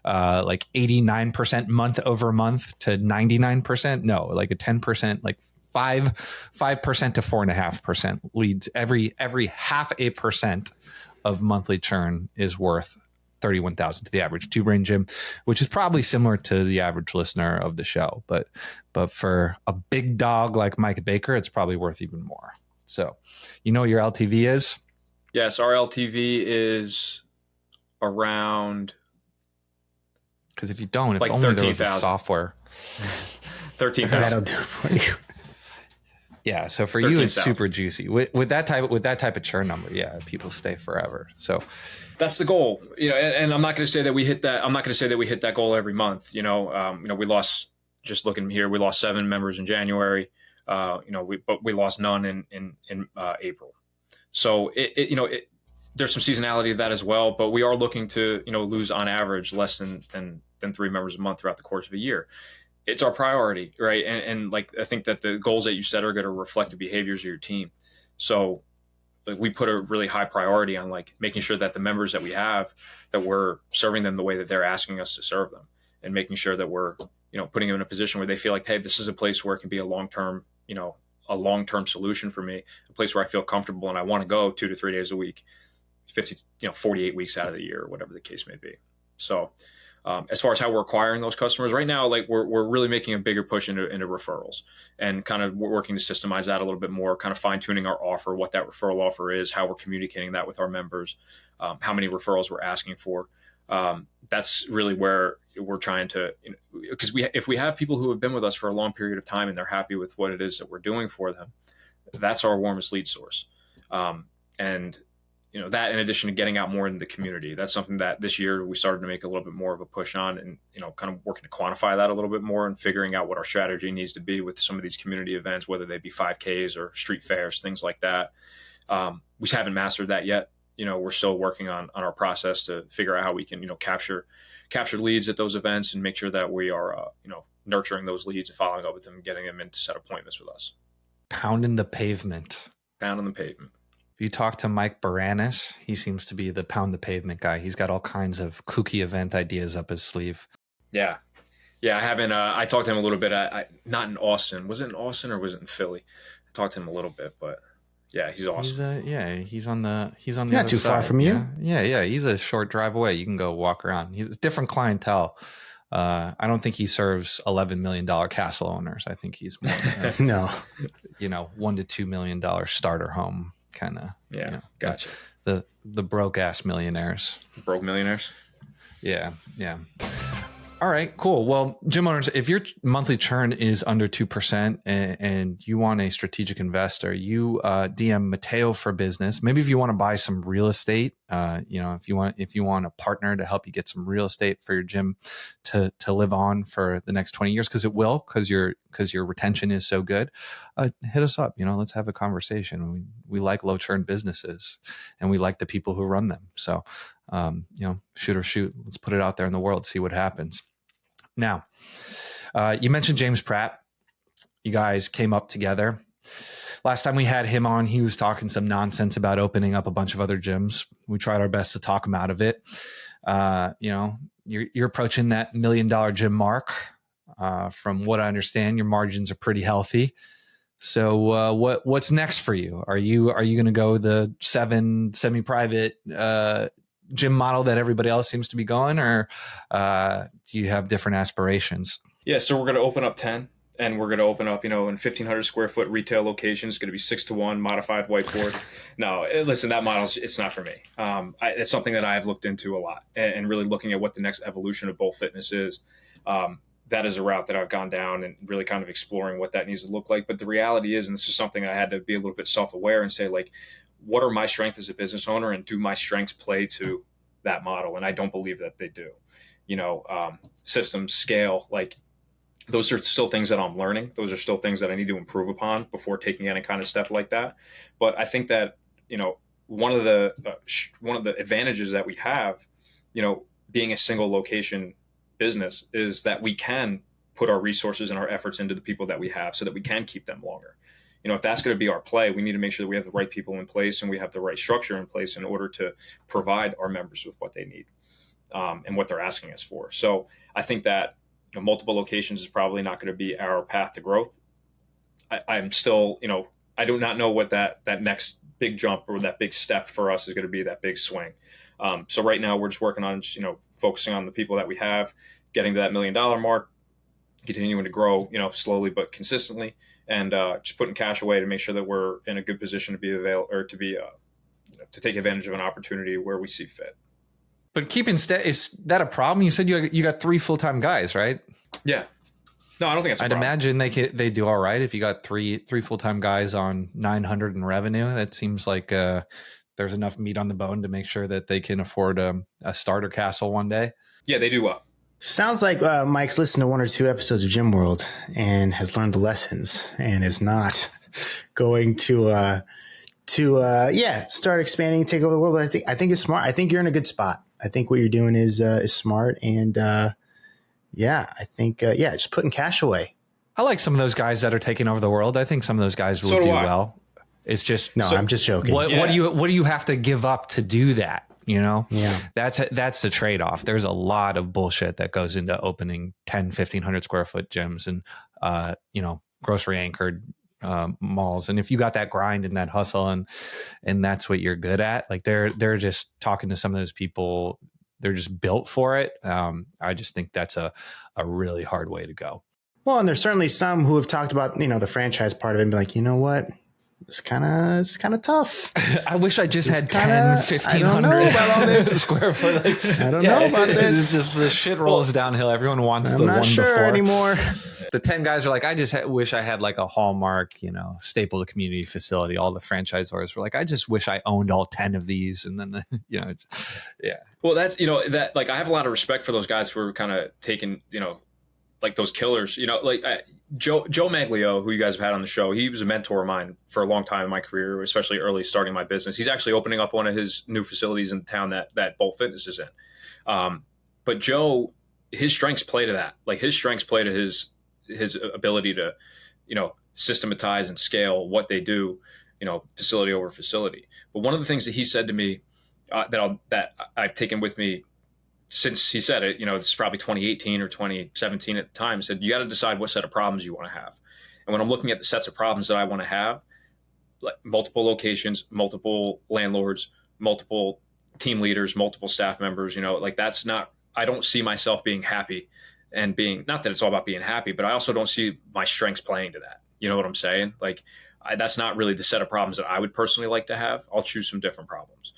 like 89% month over month to 99%. No, like a 10%, like 5% to 4.5% leads every 0.5% of monthly churn is worth 31,000 to the average Two Brain gym, which is probably similar to the average listener of the show. But for a big dog like Mike Baker, it's probably worth even more. So you know what your LTV is? Yes, our LTV is around. Because if you don't, if like only there was a 13,000. software. 13,000. That'll do it for you. Yeah, so for you, it's 13,000. super juicy. With that type of churn number, yeah, people stay forever. So that's the goal, and I'm not going to say that we hit that. I'm not going to say that we hit that goal every month. We lost, just looking here, we lost 7 members in January. We lost none in April. So there's some seasonality to that as well, but we are looking to, lose on average less than 3 members a month throughout the course of a year. It's our priority, right? And like, I think that the goals that you set are going to reflect the behaviors of your team. So like, we put a really high priority on like making sure that the members that we have, that we're serving them the way that they're asking us to serve them, and making sure that we're, putting them in a position where they feel like, hey, this is a place where it can be a long-term solution for me, a place where I feel comfortable and I want to go 2 to 3 days a week, 48 weeks out of the year, or whatever the case may be. So as far as how we're acquiring those customers right now, like we're really making a bigger push into referrals, and kind of working to systemize that a little bit more, kind of fine tuning our offer, what that referral offer is, how we're communicating that with our members, how many referrals we're asking for. That's really where we're trying to, because if we have people who have been with us for a long period of time and they're happy with what it is that we're doing for them, that's our warmest lead source. And that, in addition to getting out more into the community, that's something that this year we started to make a little bit more of a push on, and kind of working to quantify that a little bit more, and figuring out what our strategy needs to be with some of these community events, whether they be 5Ks or street fairs, things like that. We haven't mastered that yet. We're still working on our process to figure out how we can capture leads at those events, and make sure that we are nurturing those leads and following up with them and getting them in to set appointments with us. Pounding the pavement. Pounding the pavement. If you talk to Mike Baranis, he seems to be the pound the pavement guy. He's got all kinds of kooky event ideas up his sleeve. Yeah. I haven't. I talked to him a little bit. Not in Austin. Was it in Austin or was it in Philly? I talked to him a little bit, but yeah, he's awesome. He's on the Not other too side. far from you. Yeah. He's a short drive away. You can go walk around. He's a different clientele. I don't think he serves $11 million castle owners. I think he's more No. $1 to $2 million starter home kind of. Yeah, gotcha. The broke ass millionaires. Broke millionaires. Yeah. All right, cool. Well, gym owners, if your monthly churn is under 2% and you want a strategic investor, you DM Mateo for Business. Maybe if you want to buy some real estate, if you want a partner to help you get some real estate for your gym to live on for the next 20 years, because it will, because your retention is so good, hit us up. Let's have a conversation. We like low churn businesses, and we like the people who run them. So, shoot or shoot. Let's put it out there in the world, see what happens. Now, you mentioned James Pratt. You guys came up together. Last time we had him on, he was talking some nonsense about opening up a bunch of other gyms. We tried our best to talk him out of it. You're approaching that $1 million gym mark. From what I understand, your margins are pretty healthy. So what's next for you? Are you going to go the 7 semi-private gym model that everybody else seems to be going, or do you have different aspirations? Yeah, so we're going to open up 10, and we're going to open up, in 1,500 square foot retail locations. It's going to be 6-to-1 modified whiteboard. No, listen, that model, it's not for me. It's something that I've looked into a lot, and really looking at what the next evolution of Bolt Fitness is. That is a route that I've gone down, and really kind of exploring what that needs to look like. But the reality is, and this is something I had to be a little bit self-aware and say, like, what are my strengths as a business owner, and do my strengths play to that model? And I don't believe that they do. Systems, scale, like, those are still things that I'm learning. Those are still things that I need to improve upon before taking any kind of step like that. But I think that, one of the advantages that we have, being a single location business, is that we can put our resources and our efforts into the people that we have so that we can keep them longer. If that's going to be our play, we need to make sure that we have the right people in place and we have the right structure in place in order to provide our members with what they need, and what they're asking us for. So I think that multiple locations is probably not going to be our path to growth. I'm still, I do not know what that next big jump or that big step for us is going to be, that big swing. So right now we're just working on, focusing on the people that we have, getting to that $1 million mark, continuing to grow, slowly but consistently, and just putting cash away to make sure that we're in a good position to be to take advantage of an opportunity where we see fit. But keeping is that a problem? You said you got 3 full-time guys, right? Yeah. No, I don't think that's a problem. Imagine they do all right if you got three full-time guys on 900 in revenue. That seems like there's enough meat on the bone to make sure that they can afford a starter castle one day. Yeah, they do well. Sounds like Mike's listened to 1 or 2 episodes of Gym World and has learned the lessons and is not going to start expanding, take over the world. I think it's smart. I think you're in a good spot. I think what you're doing is smart, and I think just putting cash away. I like some of those guys that are taking over the world. I think some of those guys will do well. It's just I'm just joking. What do you have to give up to do that? Yeah, that's the trade off. There's a lot of bullshit that goes into opening 10, 1,500 square foot gyms and grocery anchored malls. And if you got that grind and that hustle and that's what you're good at, like they're just talking to some of those people, they're just built for it. I just think that's a really hard way to go. Well, and there's certainly some who have talked about, the franchise part of it and be like, you know what? It's kind of tough. I wish I just had 10, 1,500 square foot. I don't know about this. It's just the shit rolls downhill. Everyone wants the one before anymore. The 10 guys are like, I just wish I had like a Hallmark, staple the community facility. All the franchisors were like, I just wish I owned all 10 of these. And then, yeah. Well, that's, that, like, I have a lot of respect for those guys who are kind of taking, like those killers, Joe Maglio, who you guys have had on the show, he was a mentor of mine for a long time in my career, especially early starting my business. He's actually opening up one of his new facilities in the town that Bolt Fitness is in. But Joe, his strengths play to that. Like, his strengths play to his ability to, systematize and scale what they do, facility over facility. But one of the things that he said to me that I've taken with me since he said it, this is probably 2018 or 2017 at the time, said, you got to decide what set of problems you want to have. And when I'm looking at the sets of problems that I want to have, like multiple locations, multiple landlords, multiple team leaders, multiple staff members, that's not, I don't see myself being happy and being, not that it's all about being happy, but I also don't see my strengths playing to that. You know what I'm saying? Like, that's not really the set of problems that I would personally like to have. I'll choose some different problems.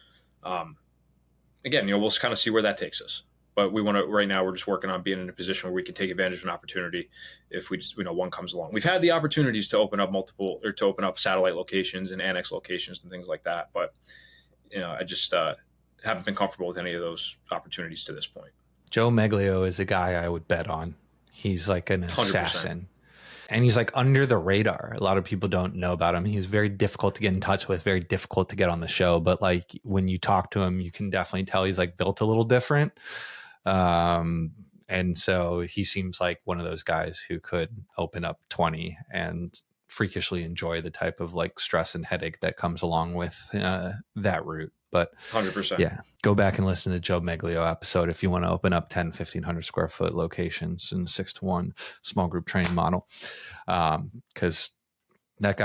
Again, we'll kind of see where that takes us. But we want to, right now, we're just working on being in a position where we can take advantage of an opportunity if we just, one comes along. We've had the opportunities to open up satellite locations and annex locations and things like that. But, I just haven't been comfortable with any of those opportunities to this point. Joe Maglio is a guy I would bet on. He's like an 100%. Assassin. And he's like under the radar. A lot of people don't know about him. He's very difficult to get in touch with, very difficult to get on the show. But like when you talk to him, you can definitely tell he's like built a little different. And so he seems like one of those guys who could open up 20 and freakishly enjoy the type of like stress and headache that comes along with that route. But 100%. Yeah, go back and listen to the Joe Maglio episode if you want to open up 10, 1,500 square foot locations in a 6-to-1 small group training model. Because That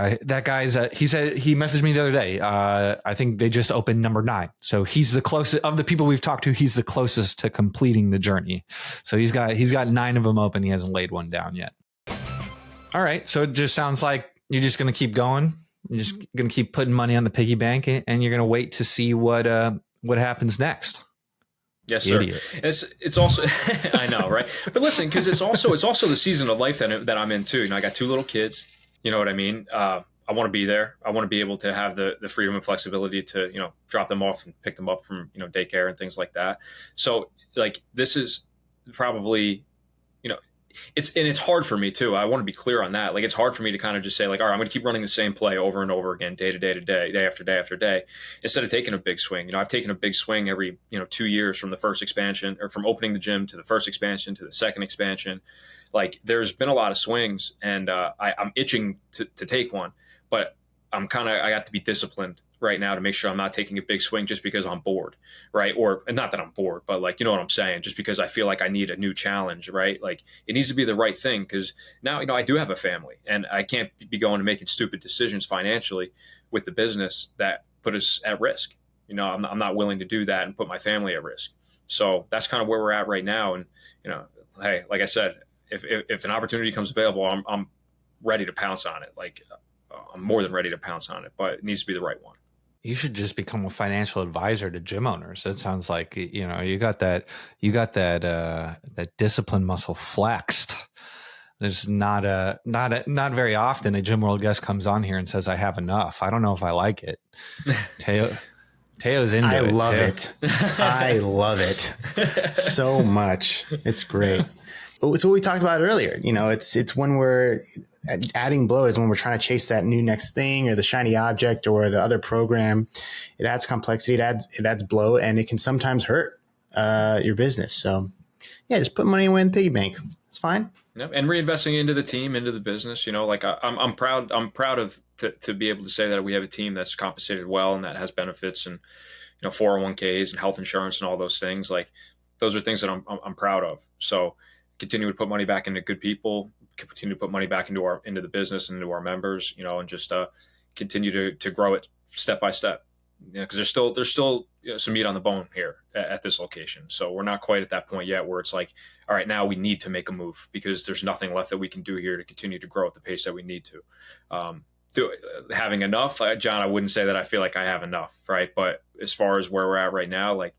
guy's, he said, he messaged me the other day. I think they just opened number 9. So he's the closest of the people we've talked to. He's the closest to completing the journey. So he's got 9 of them open. He hasn't laid one down yet. All right. So it just sounds like you're just going to keep going. You're just going to keep putting money on the piggy bank, and you're going to wait to see what happens next. Yes, sir. Idiot. It's also I know, right? But listen, because it's also the season of life that I'm in too. I got 2 little kids. You know what I mean? I want to be there. I want to be able to have the freedom and flexibility to, drop them off and pick them up from, daycare and things like that. So like, this is probably, it's hard for me too. I want to be clear on that. Like, it's hard for me to kind of just say like, all right, I'm going to keep running the same play over and over again, day to day to day, day after day after day, instead of taking a big swing. I've taken a big swing every, 2 years from the first expansion, or from opening the gym to the first expansion to the second expansion. Like, there's been a lot of swings, and I'm itching to take one, but I got to be disciplined right now to make sure I'm not taking a big swing just because I'm bored, right? Or, and not that I'm bored, but like, you know what I'm saying? Just because I feel like I need a new challenge, right? Like, it needs to be the right thing, because now, I do have a family, and I can't be going and making stupid decisions financially with the business that put us at risk. I'm not willing to do that and put my family at risk. So that's kind of where we're at right now. And, hey, like I said, if an opportunity comes available, I'm ready to pounce on it. Like, I'm more than ready to pounce on it, but it needs to be the right one. You should just become a financial advisor to gym owners. It sounds like, you got that discipline muscle flexed. There's not very often a Gym World guest comes on here and says, I have enough. I don't know if I like it. Teo's into it. I love it so much. It's great. It's what we talked about earlier. It's when we're adding bloat is when we're trying to chase that new next thing, or the shiny object, or the other program. It adds complexity. It adds bloat, and it can sometimes hurt your business. So yeah, just put money away in the piggy bank. It's fine. Yep. And reinvesting into the team, into the business. Like, I'm proud. I'm proud of to be able to say that we have a team that's compensated well and that has benefits, and 401ks and health insurance and all those things. Like, those are things that I'm proud of. So continue to put money back into good people, continue to put money back into the business and into our members, and just continue to grow it step by step. Because there's still some meat on the bone here at this location. So we're not quite at that point yet where it's like, all right, now we need to make a move, because there's nothing left that we can do here to continue to grow at the pace that we need to. Having enough, John, I wouldn't say that I feel like I have enough, right? But as far as where we're at right now, like,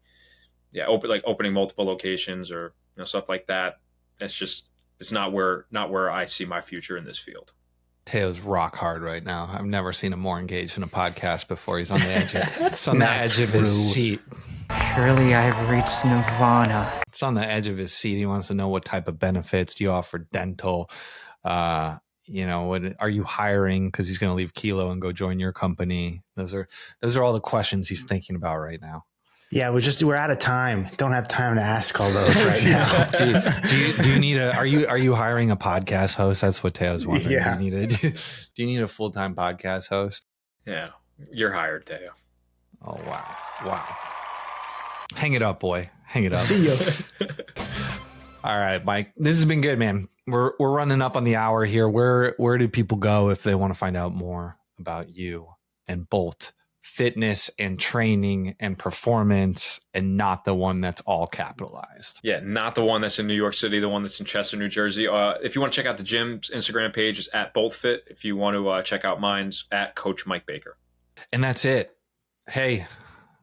yeah, opening multiple locations or stuff like that, it's not where I see my future in this field. Teo's rock hard right now. I've never seen him more engaged in a podcast before. He's on the edge of his seat. Surely I've reached nirvana. It's on the edge of his seat. He wants to know, what type of benefits do you offer? Dental. What are you hiring? Because he's going to leave Kilo and go join your company. Those are all the questions he's thinking about right now. Yeah, we're out of time. Don't have time to ask all those right now. Do you need are you hiring a podcast host? That's what Teo's wondering. Yeah. Do you need a full-time podcast host? Yeah, you're hired, Teo. Oh, wow. Hang it up, boy. Hang it up. See you. All right, Mike. This has been good, man. We're running up on the hour here. Where do people go if they want to find out more about you and Bolt Fitness and training and performance, and not the one that's all capitalized? Yeah, not the one that's in New York City, the one that's in Chester, New Jersey. If you want to check out the gym's Instagram page, it's at BoltFit. If you want to check out mine's at Coach Mike Baker. And that's it. Hey,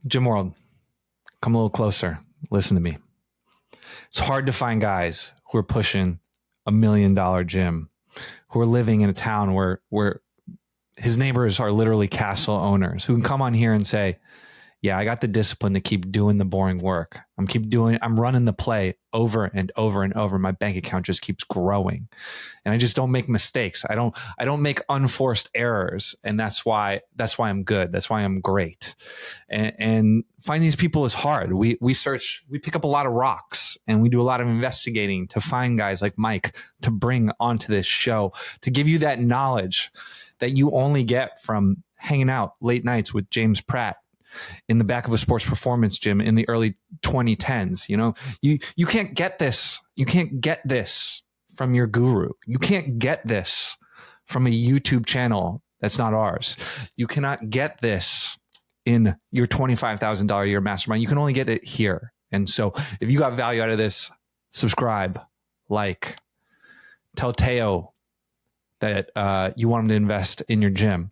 Gym World, come a little closer. Listen to me. It's hard to find guys who are pushing $1 million gym, who are living in a town where his neighbors are literally castle owners, who can come on here and say, yeah, I got the discipline to keep doing the boring work. I'm running the play over and over and over. My bank account just keeps growing, and I just don't make mistakes. I don't make unforced errors. And that's why I'm good. That's why I'm great. And finding these people is hard. We pick up a lot of rocks, and we do a lot of investigating to find guys like Mike to bring onto this show, to give you that knowledge that you only get from hanging out late nights with James Pratt in the back of a sports performance gym in the early 2010s. You can't get this. You can't get this from your guru. You can't get this from a YouTube channel that's not ours. You cannot get this in your $25,000 a year mastermind. You can only get it here. And so if you got value out of this, subscribe, like, tell Teo that you want him to invest in your gym.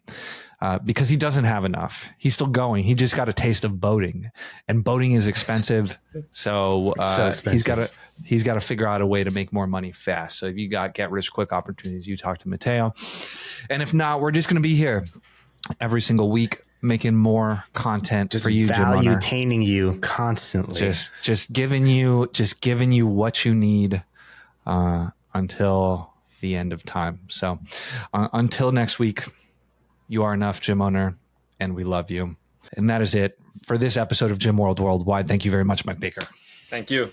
Because he doesn't have enough. He's still going. He just got a taste of boating, and boating is expensive. So, expensive. he's got to figure out a way to make more money fast. So if you got get rich quick opportunities, you talk to Mateo. And if not, we're just going to be here every single week making more content Just for you, Gym Owner. value-taining you constantly. Just giving you what you need until the end of time. So until next week. You are enough, Gym Owner, and we love you. And that is it for this episode of Gym World Worldwide. Thank you very much, Mike Baker. Thank you.